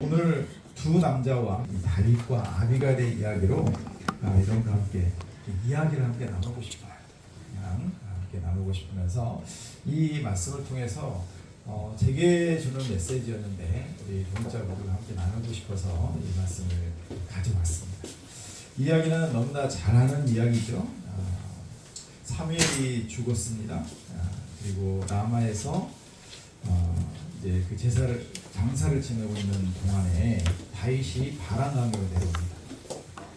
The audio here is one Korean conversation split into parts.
오늘 두 남자와 다윗과 아비가일의 이야기로 여러분과 함께 이야기를 함께 나누고 싶어요. 그냥 함께 나누고 싶으면서 이 말씀을 통해서 제게 주는 메시지였는데 우리 동자분들과 함께 나누고 싶어서 이 말씀을 가져왔습니다. 이야기는 너무나 잘 아는 이야기죠. 사무엘이 죽었습니다. 그리고 라마에서 이제 그 장사를 지내고 있는 동안에 다윗이 바란강으로 내려옵니다.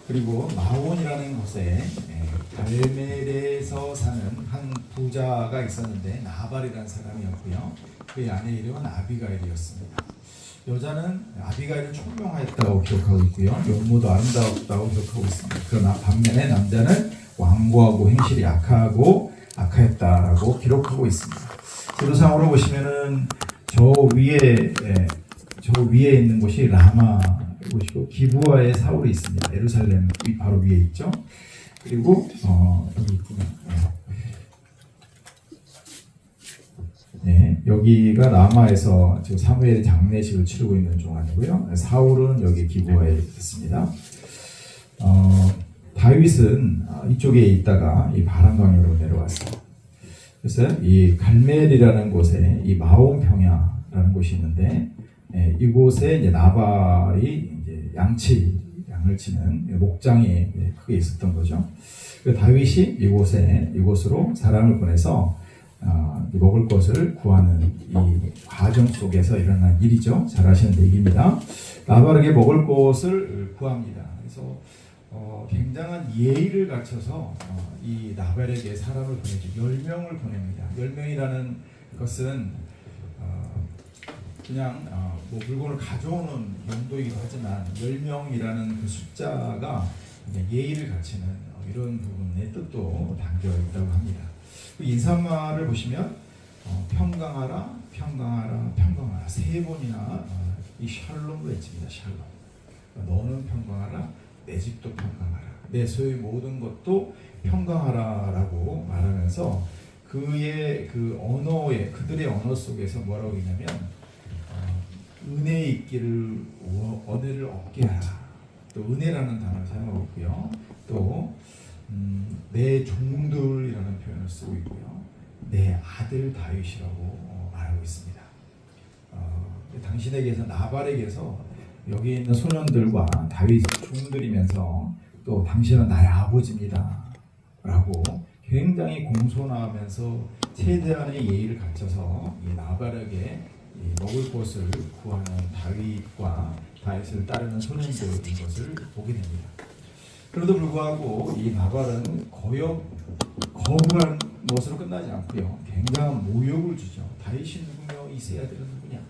그리고 마온이라는 곳에 갈멜에서 사는 한 부자가 있었는데 나발이라는 사람이었고요. 그의 아내 이름은 아비가일이었습니다. 여자는 아비가일은 총명하였다고 기억하고 있고요. 용모도 아름다웠다고 기억하고 있습니다. 그러나 반면에 남자는 완고하고 행실이 악하였다라고 기록하고 있습니다. 지도상으로 보시면은 저 위에 있는 곳이 라마 곳이고 기브아에 사울이 있습니다. 예루살렘 바로 위에 있죠. 그리고 여기 있구나. 네, 여기가 라마에서 지금 사무엘이 장례식을 치르고 있는 동안이고요. 사울은 여기 기브아에 있습니다. 다윗은 이쪽에 있다가 이 바란강으로 내려왔어요. 그래서 이 갈멜이라는 곳에 이 마온 평야라는 곳이 있는데 이곳에 이제 나발이 이제 양을 치는 목장이 크게 있었던 거죠. 다윗이 이곳으로 사람을 보내서 먹을 것을 구하는 이 과정 속에서 일어난 일이죠. 잘 아시는 얘기입니다. 나발에게 먹을 것을 구합니다. 그래서 굉장한 예의를 갖춰서 이 나발에게 사람을 보내죠. 10명을 보냅니다. 10명이라는 것은 그냥 뭐 물건을 가져오는 용도이기도 하지만 10명이라는 그 숫자가 예의를 갖추는 이런 부분의 뜻도 담겨 있다고 합니다. 그 인사말을 보시면 평강하라, 평강하라, 평강하라 세 번이나 이 샬롬을 외칩니다. 샬롬. 너는 평강하라, 내 집도 평강하라, 내 소유의 모든 것도 평강하라라고 말하면서 그의 그 언어에 그들의 언어 속에서 뭐라고 했냐면 은혜 있기를 은혜를 얻게 하라. 또 은혜라는 단어를 사용하고 있고요. 또 내 종들이라는 표현을 쓰고 있고요. 내 아들 다윗이라고 말하고 있습니다. 당신에게서 나발에게서 여기 있는 소년들과 다윗 종들이면서 또 당신은 나의 아버지입니다 라고 굉장히 공손하면서 최대한의 예의를 갖춰서 이 나발에게 먹을 것을 구하는 다윗과 다윗을 따르는 소년들인 것을 보게 됩니다. 그럼에도 불구하고 이 나발은 거부한 것으로 끝나지 않고요. 굉장한 모욕을 주죠. 다윗이 누구며 이세 아들은 누구냐.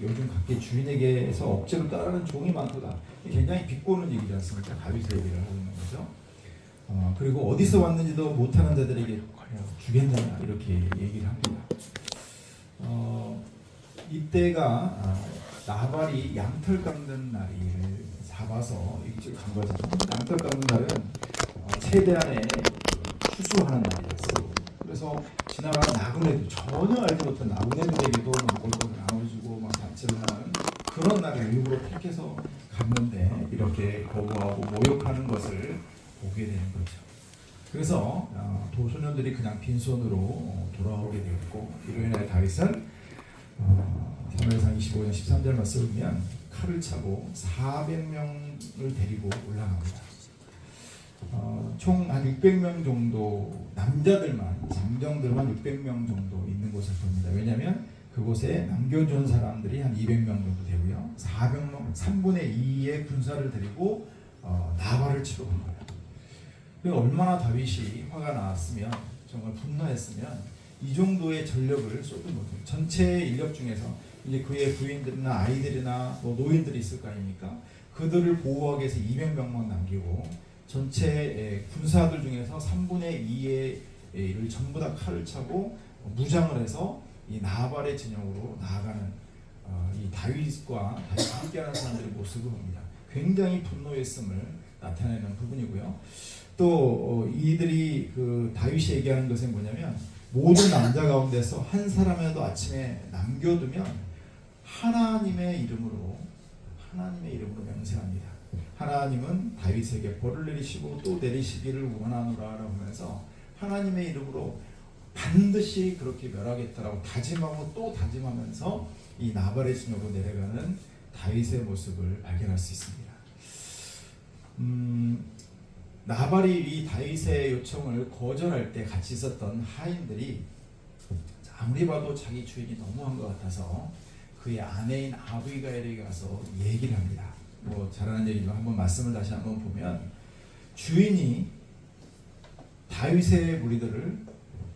요즘 각기 주인에게서 억지로 따르는 종이 많도다. 굉장히 비꼬는 얘기지 않습니까? 다윗의 얘기를 하고 있는 거죠. 그리고 어디서 왔는지도 못하는 자들에게 주겠느냐 이렇게 얘기를 합니다. 이때가 나발이 양털 깎는 날을 잡아서 일찍 간 거잖아요. 양털 깎는 날은 최대한의 추수하는 날이었어요. 그래서 지나가는 나그네도 전혀 알지 못한 나그네들에게도 먹을 것을 나눠주고 잔치를 하는 그런 날을 일부러 택해서 갔는데 이렇게 거부하고 모욕하는 것을 보게 되는 거죠. 그래서 도소년들이 그냥 빈손으로 돌아오게 되었고 이로 인해 다윗은 사무엘상 25장 13절 말씀을 보면 칼을 차고 400명을 데리고 올라갑니다. 총 한 600명 정도 남자들만 장정들만 600명 정도 있는 것을 봅니다. 왜냐하면 그곳에 남겨준 사람들이 한 200명 정도 되고요. 400명 3분의 2의 군사를 데리고 나발을 치러 온 거예요. 얼마나 다윗이 화가 나왔으면 정말 분노했으면 이 정도의 전력을 쏟은 거죠. 전체 인력 중에서 이제 그의 부인들이나 아이들이나 노인들이 있을 거 아닙니까? 그들을 보호하기 위해서 200명만 남기고 전체 군사들 중에서 3분의 2를 전부 다 칼을 차고 무장을 해서 이 나발의 진영으로 나아가는 이 다윗과 함께하는 사람들의 모습을 봅니다. 굉장히 분노했음을 나타내는 부분이고요. 또 이들이 그 다윗이 얘기하는 것은 뭐냐면 모든 남자 가운데서 한 사람이라도 아침에 남겨두면 하나님의 이름으로 맹세합니다. 하나님은 다윗에게 벌을 내리시고 또 내리시기를 원하노라라고 하면서 하나님의 이름으로 반드시 그렇게 멸하겠다라고 다짐하고 또 다짐하면서 이 나발의 진영으로 내려가는 다윗의 모습을 발견할 수 있습니다. 나발이 이 다윗의 요청을 거절할 때 같이 있었던 하인들이 아무리 봐도 자기 주인이 너무한 것 같아서 그의 아내인 아비가일에게 가서 얘기를 합니다. 뭐 잘하는 얘기지만 한번 말씀을 다시 한번 보면 주인이 다윗의 무리들을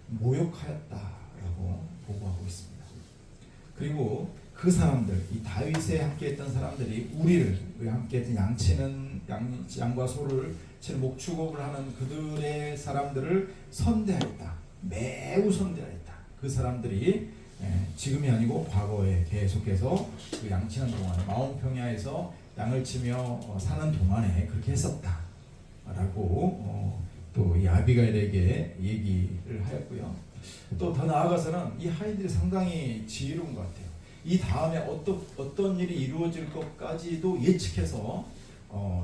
모욕하였다라고 보고하고 있습니다. 그리고 그 사람들, 이 다윗에 함께했던 사람들이 우리를 함께했던 양과 소를 치는 목축업을 하는 그들의 사람들을 선대하였다. 매우 선대하였다. 그 사람들이 지금이 아니고 과거에 계속해서 그 양치는 동안에 마온평야에서 양을 치며 사는 동안에 그렇게 했었다라고 또 이 아비가일에게 얘기를 하였고요. 또 더 나아가서는 이 하인들이 상당히 지혜로운 것 같아요. 이 다음에 어떤 일이 이루어질 것까지도 예측해서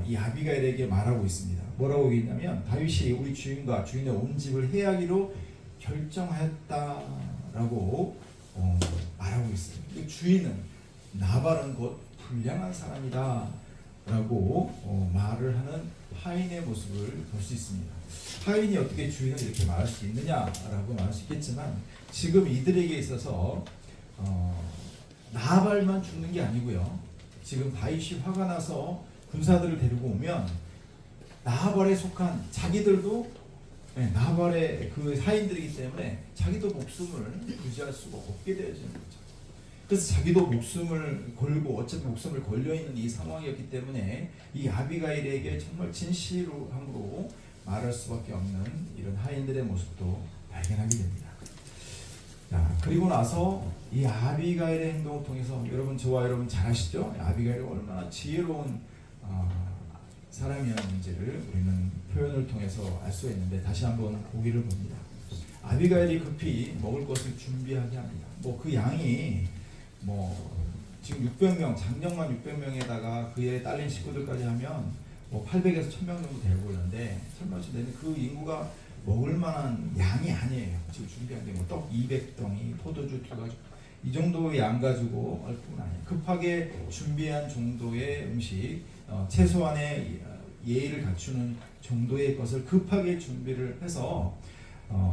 이 아비가일에게 말하고 있습니다. 뭐라고 얘기했냐면 다윗이 우리 주인과 주인의 온 집을 해하기로 결정하였다라고 말하고 있어요. 그 주인은 나발은 곧 불량한 사람이다 라고 말을 하는 하인의 모습을 볼 수 있습니다. 하인이 어떻게 주인을 이렇게 말할 수 있느냐라고 말할 수 있겠지만 지금 이들에게 있어서 나발만 죽는 게 아니고요. 지금 다윗이 화가 나서 군사들을 데리고 오면 나발에 속한 자기들도 나발의 그 하인들이기 때문에 자기도 목숨을 유지할 수가 없게 되어지는 거죠. 그래서 자기도 목숨을 걸고 어차피 목숨을 걸려있는 이 상황이었기 때문에 이 아비가일에게 정말 진실함으로 말할 수밖에 없는 이런 하인들의 모습도 발견하게 됩니다. 자, 그리고 나서 이 아비가일의 행동을 통해서 여러분 저와 여러분 잘 아시죠? 아비가일이 얼마나 지혜로운 사람이었는지를 우리는 표현을 통해서 알 수 있는데 다시 한번 보기를 봅니다. 아비가일이 급히 먹을 것을 준비하게 합니다. 뭐 그 양이 지금 600명, 장정만 600명에다가 그의 딸린 식구들까지 하면 800에서 1000명 정도 되고 있는데 설마 그 인구가 먹을 만한 양이 아니에요. 지금 준비한 게 떡 200덩이, 포도주 2가지 이 정도의 양 가지고 할 뿐 아니에요. 급하게 준비한 정도의 음식, 최소한의 예의를 갖추는 정도의 것을 급하게 준비를 해서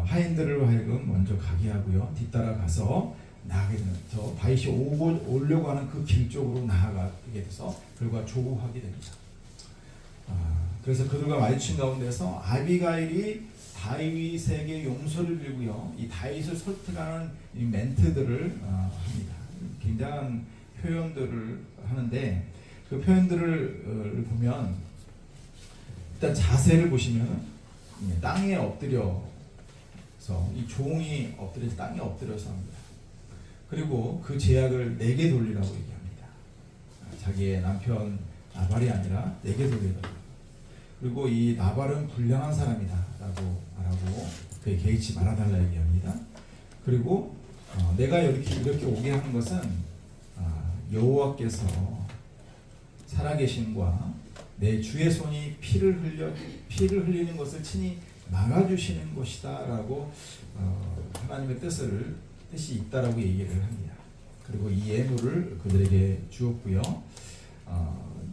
하인들을 하여금 먼저 가게 하고요. 뒤따라 가서 나가게 되는 다윗이 오려고 하는 그 길 쪽으로 나아가게 돼서 그들과 조우하게 됩니다. 그래서 그들과 마주친 가운데서 아비가일이 다윗에게 용서를 빌고요. 이 다윗을 설득하는 이 멘트들을 합니다. 굉장한 표현들을 하는데 그 표현들을 보면 일단 자세를 보시면 땅에 엎드려서 이 종이 엎드려서 땅에 엎드려서 합니다. 그리고 그 제약을 내게 돌리라고 얘기합니다. 자기의 남편 나발이 아니라 내게 돌리라고. 그리고 이 나발은 불량한 사람이다 라고 말하고 그에 개의치 말아달라 얘기합니다. 그리고 내가 이렇게 오게 하는 것은 여호와께서 살아계심과 내 주의 손이 피를 흘리는 것을 친히 막아주시는 것이다 라고 하나님의 뜻이 있다라고 얘기를 합니다. 그리고 이 예물을 그들에게 주었고요.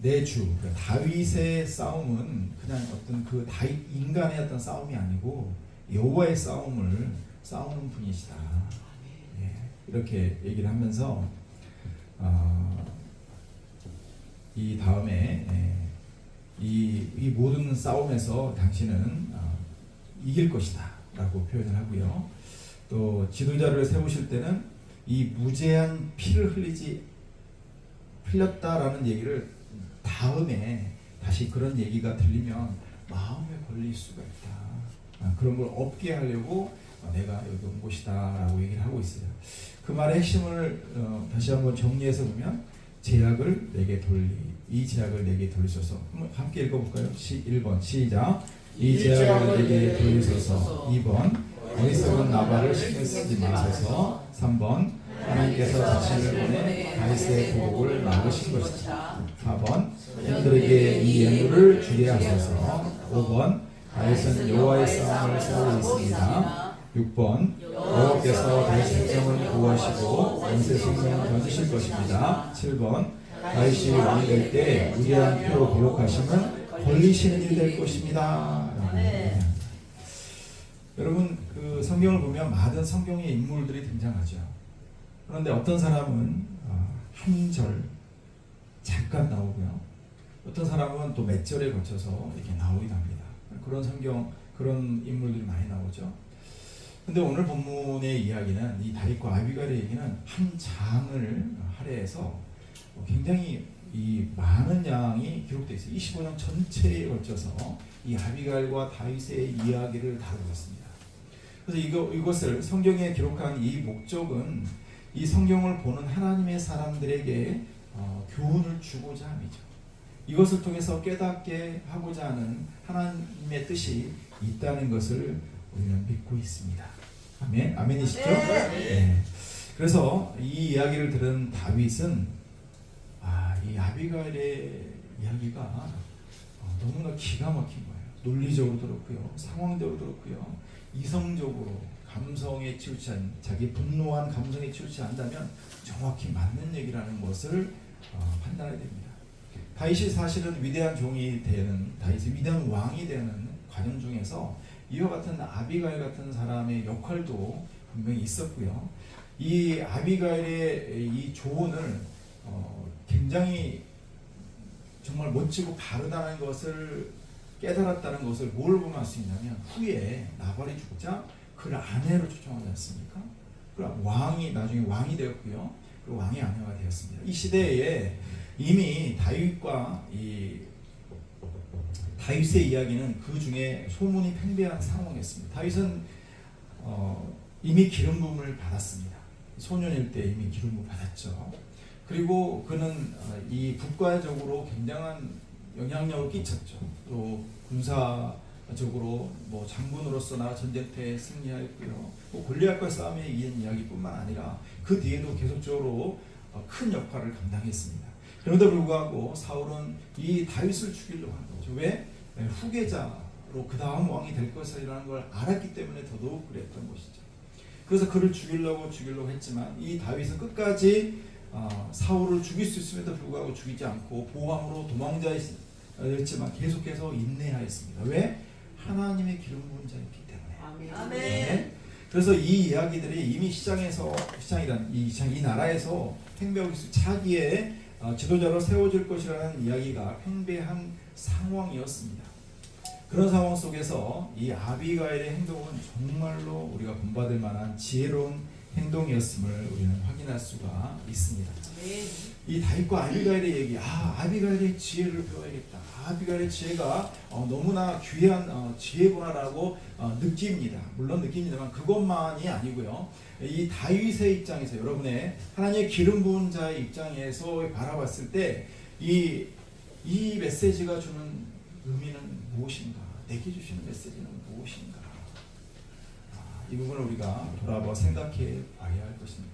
내 주, 그러니까 다윗의 싸움은 그냥 어떤 그 다윗 인간의 어떤 싸움이 아니고 여호와의 싸움을 싸우는 분이시다. 이렇게 얘기를 하면서 이 다음에 이 모든 싸움에서 당신은 이길 것이다 라고 표현을 하고요. 또 지도자를 세우실 때는 이 무제한 피를 흘렸다라는 얘기를 다음에 다시 그런 얘기가 들리면 마음에 걸릴 수가 있다. 그런 걸 없게 하려고 내가 여기 온 것이다 라고 얘기를 하고 있어요. 그 말의 핵심을 다시 한번 정리해서 보면 이 제약을 내게 돌리소서. 함께 읽어볼까요? 1번 시작. 이 제약을 내게 돌리소서. 2번 어리석은 나발을 신경 쓰지 마소서. 3번 하나님께서 자신을 보내 다윗의 보복을 막으신 것이다. 4번 그들에게 이 예물을 주게 하소서. 5번 다윗은 여호와의 싸움을 세우고 있습니다. 6번 여호와께서 다윗 백성을 구하시고 원세 생명을 던지실 것입니다. 7번 다윗이 왕이 될 때 위대한 표로 기록하시면 걸리시는 일이 될 것입니다. 여러분 그 성경을 보면 많은 성경의 인물들이 등장하죠. 그런데 어떤 사람은 한 절 잠깐 나오고요. 어떤 사람은 또 몇 절에 거쳐서 이렇게 나오기도 합니다. 그런 성경 그런 인물들이 많이 나오죠. 근데 오늘 본문의 이야기는 이 다윗과 아비갈의 얘기는 한 장을 할애해서 굉장히 이 많은 양이 기록되어 있어요. 25장 전체에 걸쳐서 이 아비갈과 다윗의 이야기를 다루고 있습니다. 그래서 이것을 성경에 기록한 이 목적은 이 성경을 보는 하나님의 사람들에게 교훈을 주고자 함이죠. 이것을 통해서 깨닫게 하고자 하는 하나님의 뜻이 있다는 것을 우리는 믿고 있습니다. 아멘, 아멘이시죠? 네. 그래서 이 이야기를 들은 다윗은 이 아비갈의 이야기가 너무나 기가 막힌 거예요. 논리적으로도 그렇고요, 상황적으로도 그렇고요, 이성적으로 감성에 치우치 않, 자기 분노한 감성에 치우치 않다면 정확히 맞는 얘기라는 것을 판단해야 됩니다. 다윗이 사실은 위대한 종이 되는, 다윗이 위대한 왕이 되는 과정 중에서 이와 같은 아비갈 같은 사람의 역할도 분명히 있었고요. 이 아비갈의 이 조언을 굉장히 정말 멋지고 바르다는 것을 깨달았다는 것을 뭘 보면 알 수 있냐면 후에 나발이 죽자 그를 아내로 초청하지 않습니까? 그럼 왕이 나중에 왕이 되었고요. 그 왕의 아내가 되었습니다. 이 시대에 이미 다윗과 다윗의 이야기는 그 중에 소문이 팽배한 상황이었습니다. 다윗은 이미 기름 부음을 받았습니다. 소년일 때 이미 기름 부음 받았죠. 그리고 그는 이 국가적으로 굉장한 영향력을 끼쳤죠. 또 군사적으로 뭐 장군으로서나 전쟁터에 승리하였고요. 또 골리앗과 싸움에 이은 이야기뿐만 아니라 그 뒤에도 계속적으로 큰 역할을 감당했습니다. 그럼에도 불구하고 사울은 이 다윗을 죽이려고 한 거죠. 왜? 후계자로 그 다음 왕이 될 것이라는 걸 알았기 때문에 더더욱 그랬던 것이죠. 그래서 그를 죽이려고 했지만 이 다윗은 끝까지 사울을 죽일 수 있음에도 불구하고 죽이지 않고 보호함으로 도망자였지만 계속해서 인내하였습니다. 왜? 하나님의 기름 부은 자였기 때문에. 아멘. 네. 그래서 이 이야기들이 이미 이 나라에서 팽배하고 있을 차기의 지도자로 세워질 것이라는 이야기가 팽배한 상황이었습니다. 그런 상황 속에서 이 아비가일의 행동은 정말로 우리가 본받을 만한 지혜로운 행동이었음을 우리는 확인할 수가 있습니다. 이 다윗과 아비가일의 얘기, 아비가일의 지혜를 배워야겠다. 아비가일의 지혜가 너무나 귀한 지혜구나라고 느낍니다. 물론 느낍니다만 그것만이 아니고요. 이 다윗의 입장에서 여러분의 하나님의 기름 부은 자의 입장에서 바라봤을 때 이 메시지가 주는 의미는 무엇인가? 내게 주시는 메시지는 무엇인가? 이 부분을 우리가 돌아봐 생각해 봐야 할 것입니다.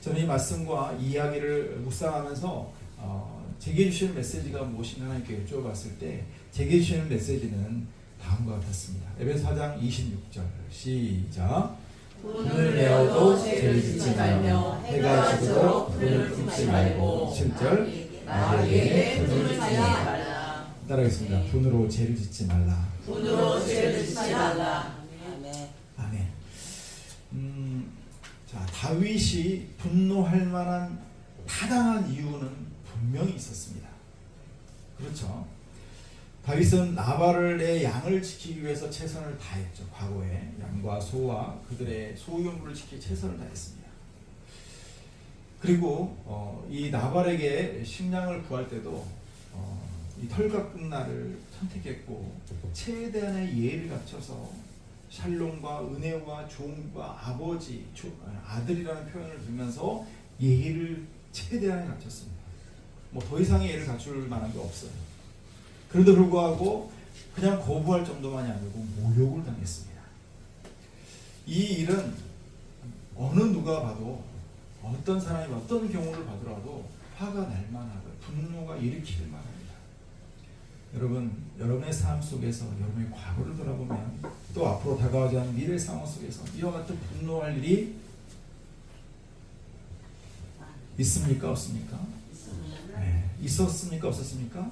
저는 이 말씀과 이 이야기를 묵상하면서 제게 주시는 메시지가 무엇인가 하나님께 여쭤봤을 때 제게 주시는 메시지는 다음과 같았습니다. 에베소 4장 26절 시작. 분을 내어도 죄를 짓지 말며 해가 지도록 분을 품지 말고 7절 나에게 분을 짓지 말라. 따라하겠습니다. 분으로 죄를 짓지 말라. 분으로 죄를 짓지 말라. 아멘. 자, 다윗이 분노할 만한 타당한 이유는 분명히 있었습니다. 그렇죠. 다윗은 나발의 양을 지키기 위해서 최선을 다했죠. 과거에 양과 소와 그들의 소유물을 지키기 최선을 다했습니다. 그리고 이 나발에게 식량을 구할 때도 이 털각분날을 선택했고 최대한의 예의를 갖춰서 샬롬과 은혜와 종과 아들이라는 표현을 들면서 예의를 최대한에 갖췄습니다. 뭐 더 이상의 예를 갖출 만한 게 없어요. 그런데 불구하고 그냥 거부할 정도만이 아니고 모욕을 당했습니다. 이 일은 어느 누가 봐도 어떤 사람이 어떤 경우를 받더라도 화가 날 만하고 분노가 일으킬 만합니다. 여러분, 여러분의 삶 속에서 여러분의 과거를 돌아보면 또 앞으로 다가오지 않은 미래 상황 속에서 이와 같은 분노할 일이 있습니까? 없습니까? 네. 있었습니까? 없었습니까?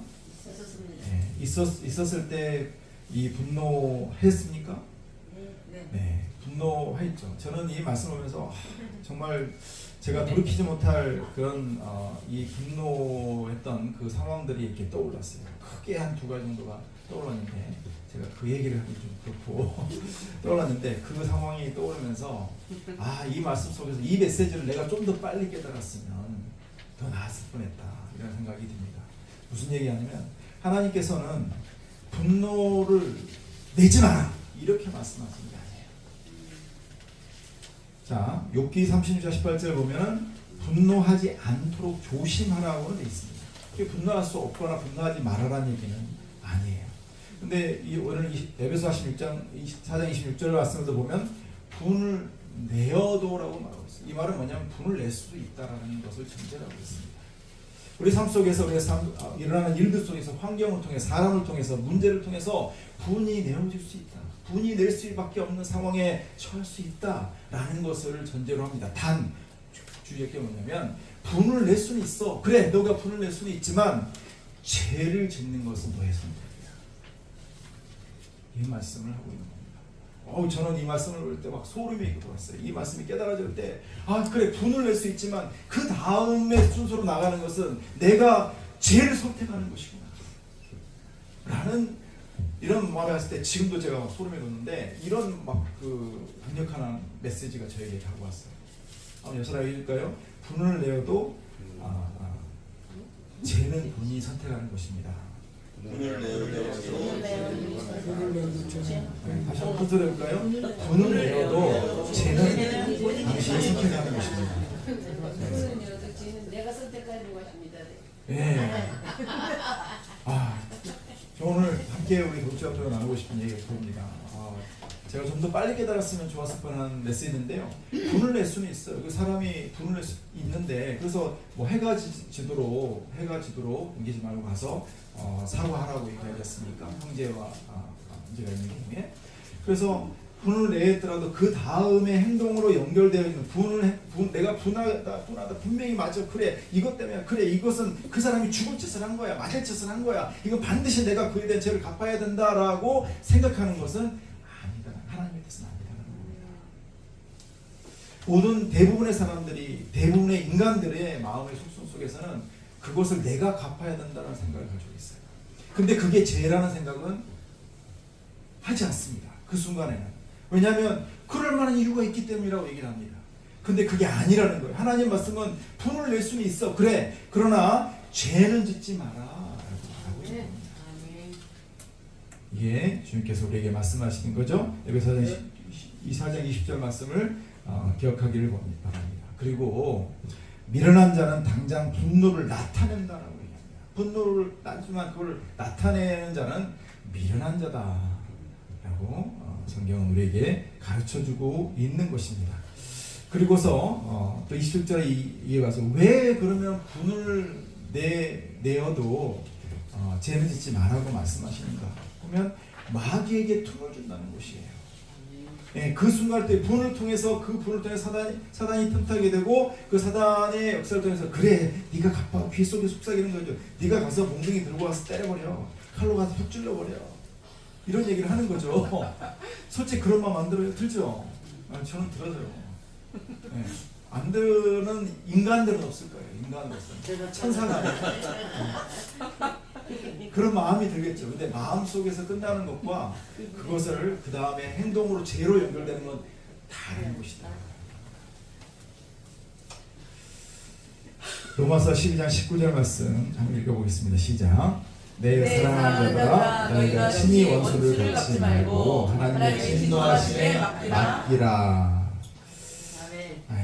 네. 있었을 때 이 분노했습니까? 네. 분노했죠. 저는 이 말씀하면서 정말 제가 돌이키지 못할 그런 이 분노했던 그 상황들이 이렇게 떠올랐어요. 크게 한 두 가지 정도가 떠올랐는데 제가 그 얘기를 하기 좀 그렇고 떠올랐는데 그 상황이 떠오르면서 이 말씀 속에서 이 메시지를 내가 좀 더 빨리 깨달았으면 더 나았을 뻔했다 이런 생각이 듭니다. 무슨 얘기하냐면 하나님께서는 분노를 내지 마라 이렇게 말씀하시는 게 아니에요. 자, 욥기 36장 18절 보면은 분노하지 않도록 조심하라고 되어 있습니다. 분노할 수 없거나 분노하지 말아라는 얘기는 아니에요. 근데 오늘 에베소 4장 26절 말씀을 보면 분을 내어도라고 말하고 있어요. 이 말은 뭐냐면 분을 낼 수도 있다라는 것을 전제하고 있습니다. 우리 삶 속에서 일어나는 일들 속에서 환경을 통해 사람을 통해서 문제를 통해서 분이 내어질 수 있다. 분이 낼 수밖에 없는 상황에 처할 수 있다라는 것을 전제로 합니다. 단 주의할 게 뭐냐면 분을 낼 수는 있어. 그래, 너가 분을 낼 수는 있지만 죄를 짓는 것은 너의 선택이야. 이 말씀을 하고 있는 겁니다. 저는 이 말씀을 볼 때 막 소름이 돋았어요. 이 말씀이 깨달아질 때 그래, 분을 낼 수 있지만 그 다음에 순서로 나가는 것은 내가 죄를 선택하는 것이구나 라는 이런 마음이 왔을 때 지금도 제가 막 소름이 돋는데 이런 막 그 강력한 메시지가 저에게 다가왔어요. 여러분 읽을까요? 분을 내어도 죄는 본인이 선택하는 것입니다. 분을 내어도 다시 한번 터뜨려볼까요? 분을 내어도 죄는 당신이 선택하는 것입니다. 분을 내어도 죄는 내가 선택하는 것입니다. 네. 저 오늘 함께 우리 독자들과 나누고 싶은 얘기가 그겁니다. 제가 좀 더 빨리 깨달았으면 좋았을 뻔한 메시지인데요. 분을 낼 수는 있어요. 그 사람이 분을 낼 수 있는데 그래서 뭐 해가 지도록 옮기지 말고 가서 사과하라고 얘기하셨으니까 형제와 문제가 있는 경우에 그래서 분을 내더라도 그 다음에 행동으로 연결되어 있는 내가 분하다 분명히 맞아 그래 이것 때문에 그래 이것은 그 사람이 죽을 짓을 한 거야 맞을 짓을 한 거야 이건 반드시 내가 그에 대한 죄를 갚아야 된다라고 생각하는 것은 아니다. 하나님의 뜻은 아니다라는 겁니다. 모든 대부분의 사람들이 대부분의 인간들의 마음의 속성 속에서는 그것을 내가 갚아야 된다는 생각을 가지고 있어요. 근데 그게 죄라는 생각은 하지 않습니다. 그 순간에는. 왜냐하면 그럴 만한 이유가 있기 때문이라고 얘기를 합니다. 근데 그게 아니라는 거예요. 하나님 말씀은 분을 낼 수는 있어. 그래. 그러나 죄는 짓지 마라. 라고 말하고 있는 겁니다. 이게 주님께서 우리에게 말씀하시는 거죠. 에베소 4장 20절 말씀을 기억하기를 바랍니다. 그리고 미련한 자는 당장 분노를 나타낸다라고 얘기합니다. 분노를 나지만 그걸 나타내는 자는 미련한 자다라고 성경은 우리에게 가르쳐주고 있는 것입니다. 그리고서 또 27절에 이어가서 왜 그러면 분을 내어도 죄는 짓지 말라고 말씀하시는가 보면 마귀에게 틈을 준다는 것이에요. 예, 그 순간 때 분을 통해서 사단이 틈타게 되고 그 사단의 역사를 통해서 그래 네가 갚아 귀 속에 속삭이는 거죠. 네가 가서 몽둥이 들고 와서 때려버려 칼로 가서 푹 찔러버려 이런 얘기를 하는 거죠. 솔직히 그런 마음 안 들어요? 들죠? 저는 들어요. 예, 안 드는 인간들은 없을 거예요. 인간으로서 천사가 그런 마음이 들겠죠. 근데 마음 속에서 끝나는 것과 그것을 그 다음에 행동으로 죄로 연결되는 건 다른 것이다. 로마서 12장 19절 말씀 한번 읽어보겠습니다. 시작. 내 사랑하는 자들아 너희가 친히 원수를 갚지 말고 하나님의 진노하심에 맡기라.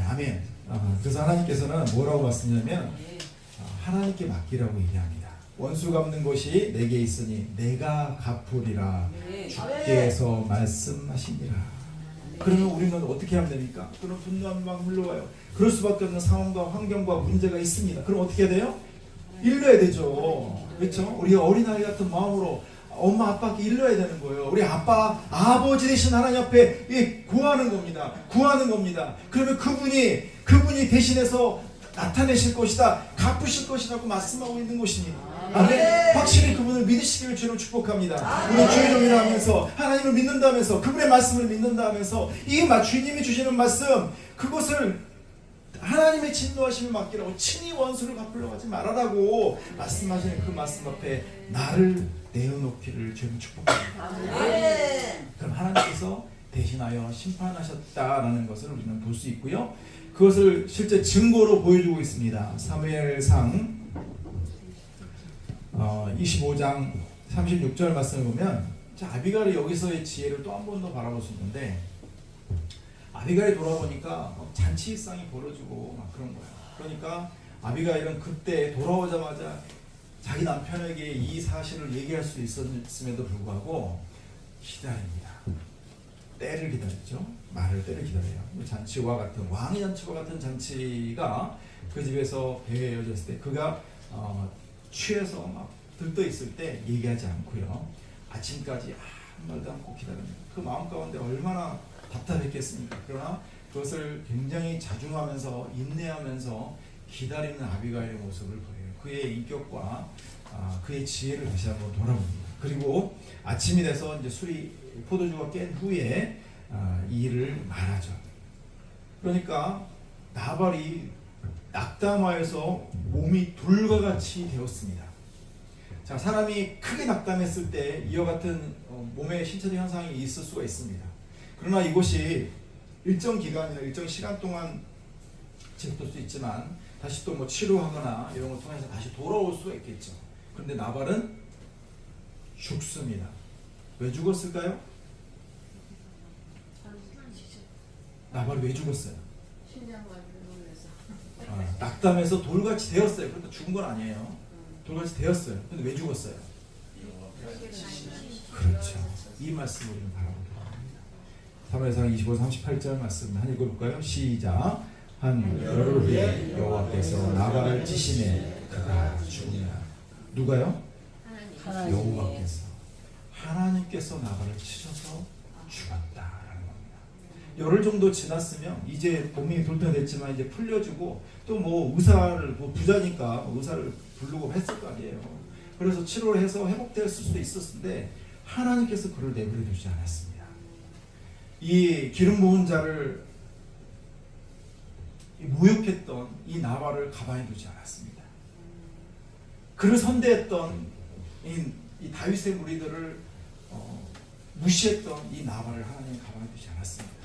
아멘. 그래서 하나님께서는 뭐라고 말씀하냐면 하나님께 맡기라고 얘기합니다. 원수 갚는 것이 내게 있으니 내가 갚으리라 주께서 말씀하시니라. 그러면 우리는 어떻게 하면 됩니까? 그럼 분노하면 막 물러와요. 그럴 수밖에 없는 상황과 환경과 문제가 있습니다. 그럼 어떻게 해야 돼요? 일러야 되죠. 그렇죠? 우리 어린아이 같은 마음으로 엄마 아빠께 일러야 되는 거예요. 우리 아버지 되신 하나님 앞에 구하는 겁니다. 구하는 겁니다. 그러면 그분이 대신해서 나타내실 것이다, 갚으실 것이라고 말씀하고 있는 것입니다. 아멘. 확실히 그분을 믿으시기를 주로 축복합니다. 우리 주의 종이라 하면서 하나님을 믿는다면서 그분의 말씀을 믿는다면서 이 주님이 주시는 말씀, 그것을 하나님의 진노하심을 맡기라고, 친히 원수를 갚으려고 하지 말아라고 말씀하시는 그 말씀 앞에 나를 내어놓기를 주님 축복합니다. 그럼 하나님께서 대신하여 심판하셨다라는 것을 우리는 볼 수 있고요. 그것을 실제 증거로 보여주고 있습니다. 사무엘상 25장 36절 말씀을 보면, 아비갈이 여기서의 지혜를 또 한 번 더 바라볼 수 있는데, 아비갈이 돌아보니까 잔치상이 벌어지고 막 그런 거야. 그러니까 아비갈은 그때 돌아오자마자 자기 남편에게 이 사실을 얘기할 수 있었음에도 불구하고 기다립니다. 때를 기다렸죠. 말을 때를 기다려요. 잔치와 같은, 왕의 잔치와 같은 잔치가 그 집에서 배회해졌을 때 그가 취해서 막 들떠 있을 때 얘기하지 않고요, 아침까지 아무 말도 않고 기다립니다. 그 마음 가운데 얼마나 답답했겠습니까? 그러나 그것을 굉장히 자중하면서 인내하면서 기다리는 아비가일의 모습을 보여요. 그의 인격과 그의 지혜를 다시 한번 돌아봅니다. 그리고 아침이 돼서 이제 포도주가 깬 후에 이 일을 말하죠. 그러니까 나발이 낙담하여서 몸이 돌과 같이 되었습니다. 자, 사람이 크게 낙담했을 때 이와 같은 몸의 신체적 현상이 있을 수가 있습니다. 그러나 이것이 일정 기간이나 일정 시간 동안 지속될 수 있지만 다시 또 치료하거나 이런 걸 통해서 다시 돌아올 수가 있겠죠. 그런데 나발은 죽습니다. 왜 죽었을까요? 나발이 왜 죽었어요? 낙담해서 돌같이 되었어요. 그런데 죽은 건 아니에요. 돌같이 되었어요. 그런데 왜 죽었어요? 그렇죠. 이 말씀을 우리는 바라보도록 합니다. 사무엘상 25, 38절 말씀 한 읽어볼까요? 시작. 한 열흘 후에 여호와께서 나발을 치시매 그가 죽으니라. 누가요? 여호와께서. 하나님께서 나발을 치셔서 죽었다라는 겁니다. 열흘 정도 지났으면 이제 몸이 돌변했지만 이제 풀려주고 또 의사를 부자니까 의사를 부르고 했을 거 아니에요. 그래서 치료를 해서 회복될 수도 있었는데 하나님께서 그를 내버려 두지 않았습니다. 이 기름 부은 자를 모욕했던 이 나발을 가만히 두지 않았습니다. 그를 선대했던 이 다윗의 무리들을 무시했던 이 나발을 하나님이 가만히 두지 않았습니다.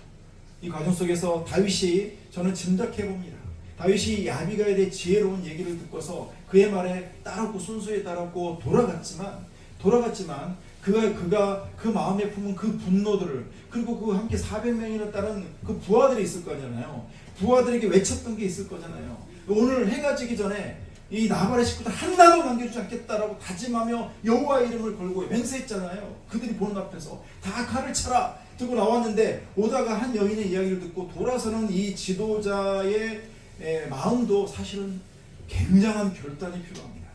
이 과정 속에서 다윗이, 저는 짐작해 봅니다, 다윗이 이 아비가일의 지혜로운 얘기를 듣고서 그의 말에 따랐고 순수에 따랐고 돌아갔지만 그가 그 마음에 품은 그 분노들을, 그리고 그 함께 400명이나 따른 그 부하들이 있을 거잖아요. 부하들에게 외쳤던 게 있을 거잖아요. 오늘 해가 지기 전에 이 나발의 식구들 하나도 남겨주지 않겠다라고 다짐하며 여호와의 이름을 걸고 맹세했잖아요. 그들이 보는 앞에서 다 칼을 차라 들고 나왔는데, 오다가 한 여인의 이야기를 듣고 돌아서는 이 지도자의 마음도 사실은 굉장한 결단이 필요합니다.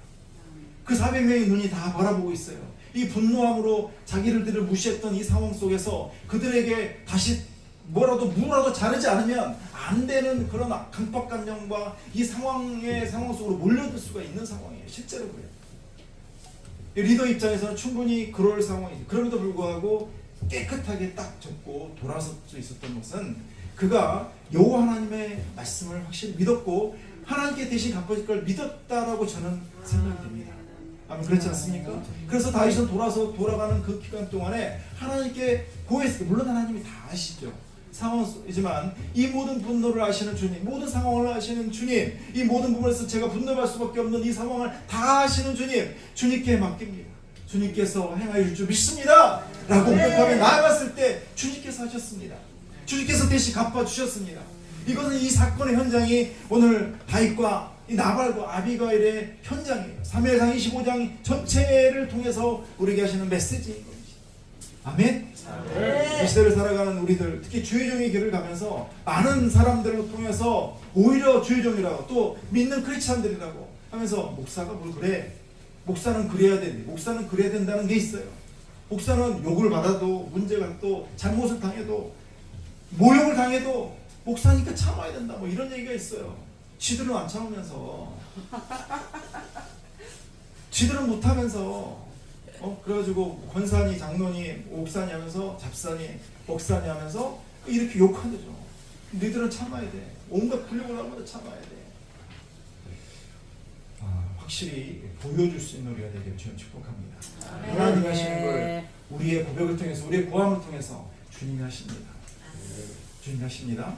그 400명의 눈이 다 바라보고 있어요. 이 분노함으로 자기들을 무시했던 이 상황 속에서 그들에게 다시 뭐라도 자르지 않으면 안 되는 그런 강박감정과 이 상황 속으로 몰려들 수가 있는 상황이에요. 실제로 그래요. 리더 입장에서는 충분히 그럴 상황이죠. 그럼에도 불구하고 깨끗하게 딱 접고 돌아설 수 있었던 것은 그가 여호와 하나님의 말씀을 확실히 믿었고 하나님께 대신 갚아질 걸 믿었다라고 저는 생각이 됩니다. 아멘. 그렇지 않습니까? 그래서 다윗은 돌아가는 그 기간 동안에 하나님께 고했어요. 물론 하나님이 다 아시죠. 상황이지만 이 모든 분노를 아시는 주님, 모든 상황을 아시는 주님, 이 모든 부분에서 제가 분노할 수밖에 없는 이 상황을 다 아시는 주님, 주님께 맡깁니다. 주님께서 행하여 줄 줄 믿습니다 라고 고백하며 나아갔을 때 주님께서 하셨습니다. 주님께서 대신 갚아주셨습니다. 이것은 이 사건의 현장이 오늘 다윗과 이 나발과 아비가일의 현장이에요. 사무엘상 25장 전체를 통해서 우리에게 하시는 메시지인 겁니다. 아멘? 이 시대를 살아가는 우리들, 특히 주의종의 길을 가면서 많은 사람들을 통해서 오히려 주의종이라고 또 믿는 크리스찬들이라고 하면서 목사가 뭘 그래? 목사는 그래야 돼. 목사는 그래야 된다는 게 있어요. 목사는 욕을 받아도 문제가 또 잘못을 당해도 모욕을 당해도 목사니까 참아야 된다. 뭐 이런 얘기가 있어요. 지들은 안 참으면서 지들은 못하면서 그래가지고 권사니 장로니 목사니 하면서 잡사니 목사니 하면서 이렇게 욕하죠. 너희들은 참아야 돼. 온갖 불력을 하면서 참아야 돼. 확실히 보여줄 수 있는 우리가 되기를 주님 축복합니다. 하나님 하시는 걸 우리의 고백을 통해서 우리의 구함을 통해서 주님이 하십니다. 주님이 하십니다.